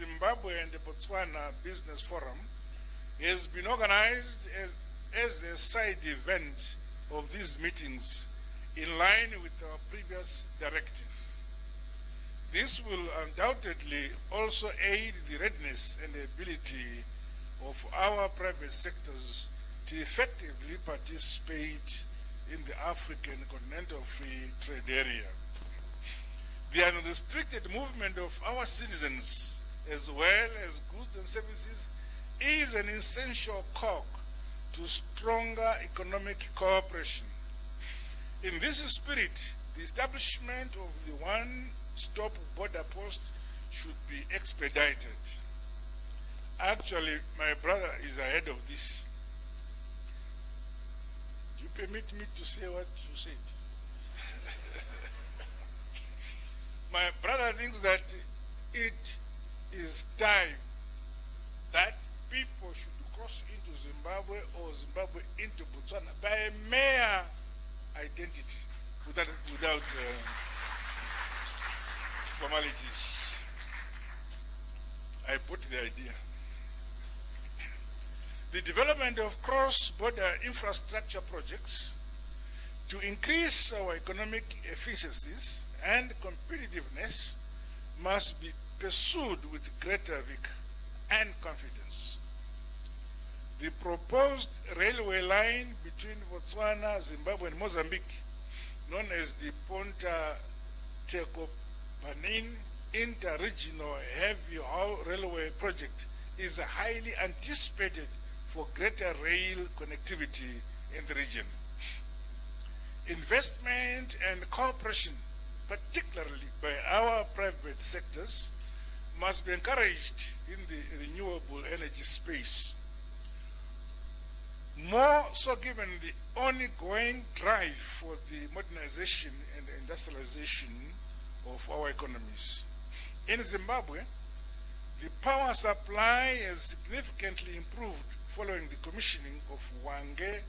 Zimbabwe and the Botswana Business Forum has been organized as a side event of these meetings in line with our previous directive. This will undoubtedly also aid the readiness and the ability of our private sectors to effectively participate in the African Continental Free Trade Area. The unrestricted movement of our citizens, as well as goods and services, is an essential cog to stronger economic cooperation. In this spirit, the establishment of the one-stop border post should be expedited. Actually, my brother is ahead of this. Do you permit me to say what you said? My brother thinks that it is time that people should cross into Zimbabwe or Zimbabwe into Botswana by a mere identity, without formalities. I put the idea. The development of cross-border infrastructure projects to increase our economic efficiencies and competitiveness must be pursued with greater vigor and confidence. The proposed railway line between Botswana, Zimbabwe, and Mozambique, known as the Ponta Tekopanin Inter-Regional Heavy Haul Railway Project, is highly anticipated for greater rail connectivity in the region. Investment and cooperation, particularly by our private sectors, must be encouraged in the renewable energy space. More so given the ongoing drive for the modernization and industrialization of our economies. In Zimbabwe, the power supply has significantly improved following the commissioning of Hwange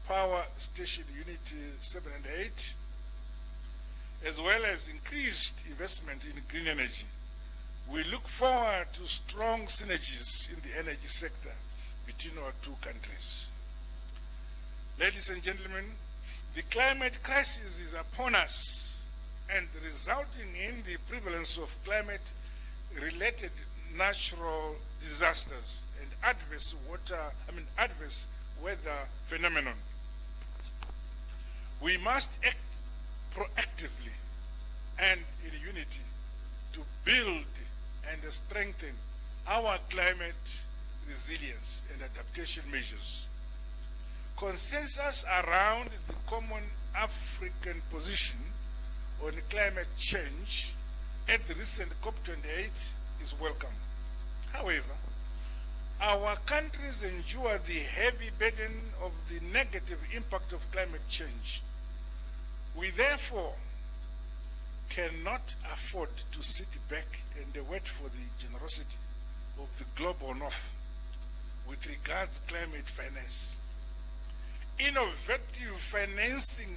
Power Station Unit 7 and 8, as well as increased investment in green energy. We look forward to strong synergies in the energy sector between our two countries. Ladies and gentlemen, the climate crisis is upon us and resulting in the prevalence of climate-related natural disasters and adverse weather phenomenon. We must act proactively and in unity to build and strengthen our climate resilience and adaptation measures. Consensus around the common African position on climate change at the recent COP28 is welcome. However, our countries endure the heavy burden of the negative impact of climate change. We therefore cannot afford to sit back and wait for the generosity of the global north with regards to climate finance. Innovative financing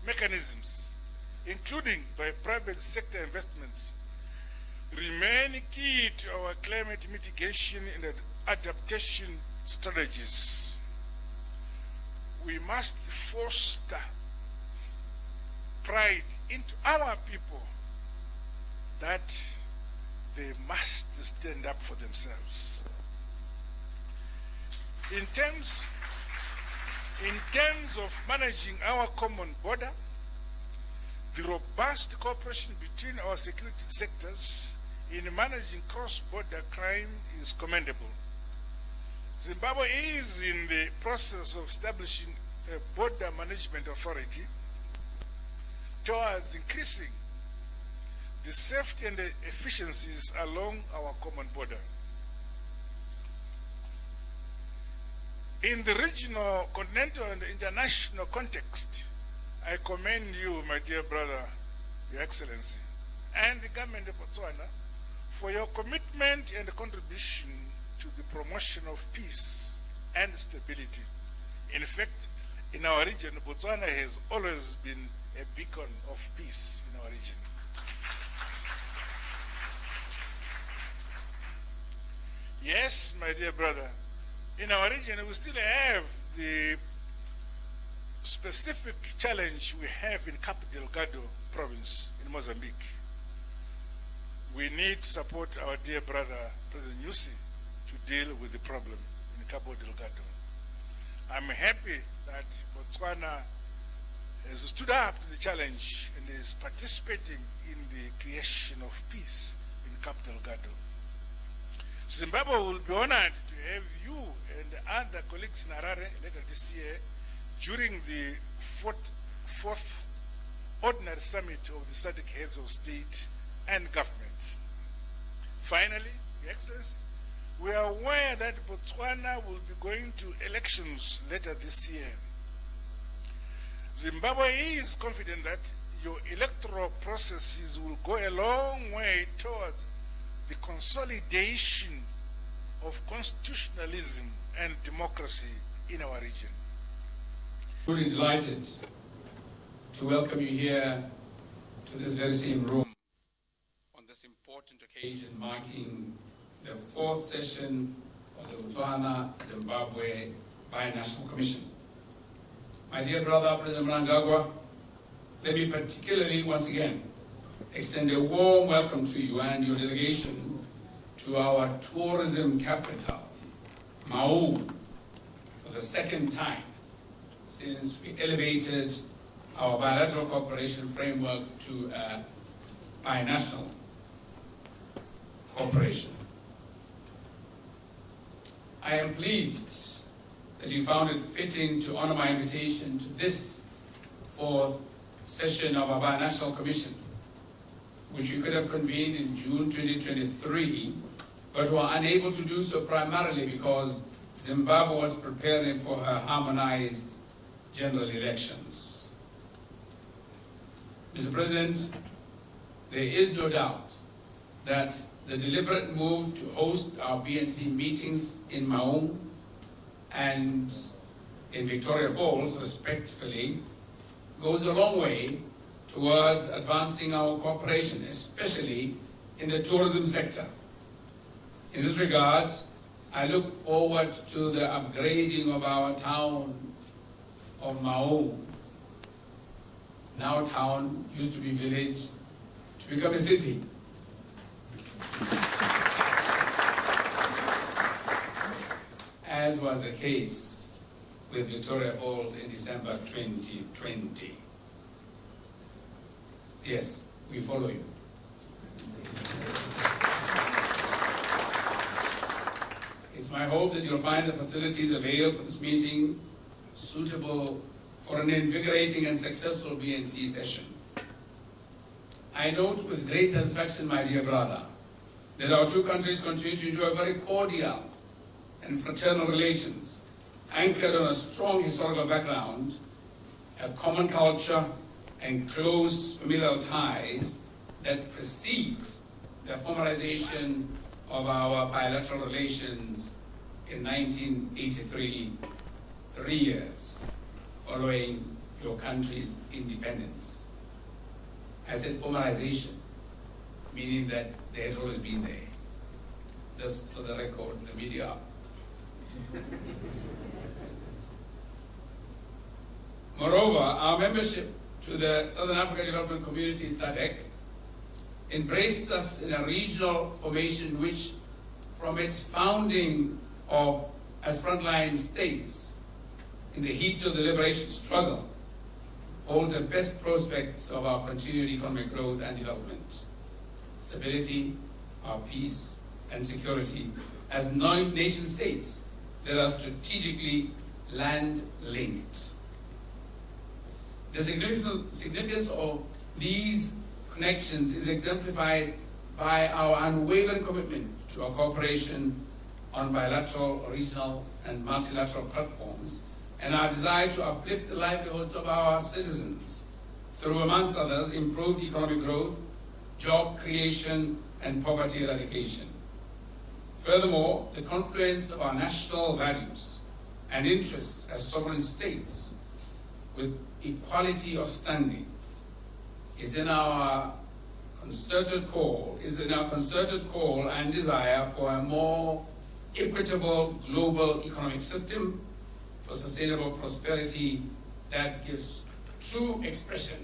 mechanisms, including by private sector investments, remain key to our climate mitigation and adaptation strategies. We must foster pride into our people that they must stand up for themselves. In terms of managing our common border, the robust cooperation between our security sectors in managing cross-border crime is commendable. Zimbabwe is in the process of establishing a border management authority towards increasing the safety and the efficiencies along our common border. In the regional, continental, and international context, I commend you, my dear brother, Your Excellency, and the government of Botswana for your commitment and contribution to the promotion of peace and stability. In fact, in our region, Botswana has always been a beacon of peace in our region. Yes, my dear brother. In our region, we still have the specific challenge we have in Cabo Delgado province in Mozambique. We need to support our dear brother, President Nyusi, to deal with the problem in Cabo Delgado. I'm happy that Botswana has stood up to the challenge and is participating in the creation of peace in Cabo Delgado. Zimbabwe will be honored to have you and other colleagues in Harare later this year during the fourth ordinary summit of the SADC heads of state and government. Finally, Your Excellency, we are aware that Botswana will be going to elections later this year. Zimbabwe is confident that your electoral processes will go a long way towards the consolidation of constitutionalism and democracy in our region. Truly delighted to welcome you here to this very same room on this important occasion marking the fourth session of the Botswana-Zimbabwe Binational Commission. My dear brother, President Mnangagwa, let me particularly once again extend a warm welcome to you and your delegation to our tourism capital, Mau, for the second time since we elevated our bilateral cooperation framework to a binational cooperation. I am pleased that you found it fitting to honor my invitation to this fourth session of our binational commission, which we could have convened in June 2023, but were unable to do so primarily because Zimbabwe was preparing for her harmonized general elections. Mr. President, there is no doubt that the deliberate move to host our BNC meetings in Mau and in Victoria Falls, respectively, goes a long way towards advancing our cooperation, especially in the tourism sector. In this regard, I look forward to the upgrading of our town of Mau, now town, used to be village, to become a city. As was the case with Victoria Falls in December 2020. Yes, we follow you. It's my hope that you'll find the facilities available for this meeting suitable for an invigorating and successful BNC session. I note with great satisfaction, my dear brother, that our two countries continue to enjoy very cordial and fraternal relations, anchored on a strong historical background, a common culture, and close familial ties that precede the formalization of our bilateral relations in 1983, 3 years following your country's independence. I said formalization, meaning that they had always been there. Just for the record, the media. Moreover, our membership to the Southern Africa Development Community, SADC, embraced us in a regional formation which, from its founding as frontline states in the heat of the liberation struggle, holds the best prospects of our continued economic growth and development. Stability, our peace, and security as nation states that are strategically land-linked. The significance of these connections is exemplified by our unwavering commitment to our cooperation on bilateral, regional, and multilateral platforms, and our desire to uplift the livelihoods of our citizens through, amongst others, improved economic growth, job creation, and poverty eradication. Furthermore, the confluence of our national values and interests as sovereign states with equality of standing is in our concerted call and desire for a more equitable global economic system for sustainable prosperity that gives true expression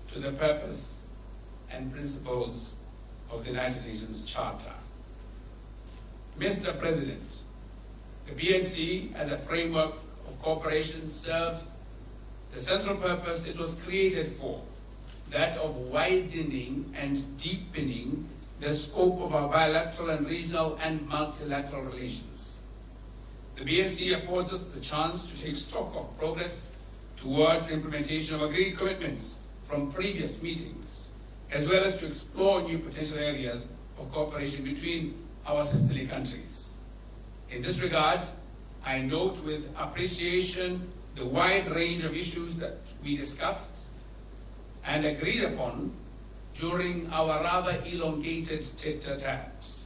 to the purpose and principles of the United Nations Charter. Mr. President, the BNC as a framework of cooperation serves the central purpose it was created for, that of widening and deepening the scope of our bilateral and regional and multilateral relations. The BNC affords us the chance to take stock of progress towards the implementation of agreed commitments from previous meetings, as well as to explore new potential areas of cooperation between our sisterly countries. In this regard, I note with appreciation the wide range of issues that we discussed and agreed upon during our rather elongated tete-a-tete.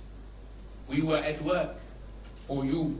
We were at work for you,